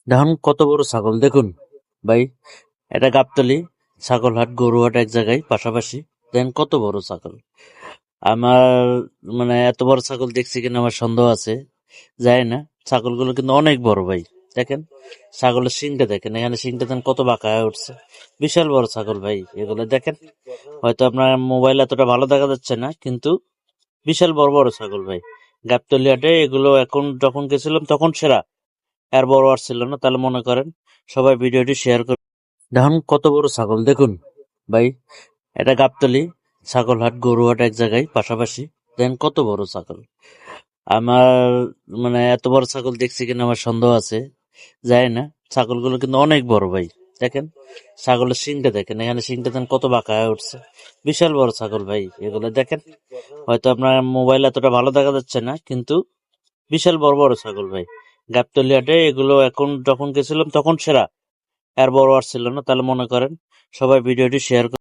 দেখুন কত বড় ছাগল দেখুন ভাই। এটা গাবতলী ছাগলহাট গরুহাট এক জায়গায় পাশাপাশি। দেখেন কত বড় ছাগল। আমার এত বড় ছাগল দেখছি কিনা আমার সন্দেহ আছে, যায় না। ছাগলগুলো কিন্তু অনেক বড় ভাই। দেখেন ছাগলের শিংটা দেখেন, এখানে শিংটা দেখেন কত বাঁকা হয়ে উঠছে। বিশাল বড় ছাগল ভাই এগুলো দেখেন। হয়তো আপনার মোবাইল এতটা ভালো দেখা যাচ্ছে না, কিন্তু বিশাল বড় বড় ছাগল ভাই। গাবতলী হাটে এগুলো এখন যখন গেছিলাম তখন সেরা, আর বড় আর ছিল না। তাহলে মনে করেন সবাই ভিডিওটি শেয়ার করে দেখুন কত বড় ছাগল দেখুন ভাই। এটা গাবতলী ছাগলহাট গরুহাট এক জায়গায় পাশাপাশি। দেখেন কত বড় ছাগল। আমার এত বড় ছাগল দেখছি কিনা আমার সন্দেহ আছে, যায় না। ছাগলগুলো কিন্তু অনেক বড় ভাই। দেখেন ছাগলের শিংটা দেখেন, এখানে শিংটা দেখেন কত বাঁকা হয়ে উঠছে। বিশাল বড় ছাগল ভাই এগুলো দেখেন। হয়তো আপনার মোবাইল এতটা ভালো দেখা যাচ্ছে না, কিন্তু বিশাল বড় বড় ছাগল ভাই। গাবতলী হাটে এগুলো এখন যখন গেছিলাম তখন সেরা, আর বড় আর ছিল না। তাহলে মনে করেন সবাই ভিডিওটি শেয়ার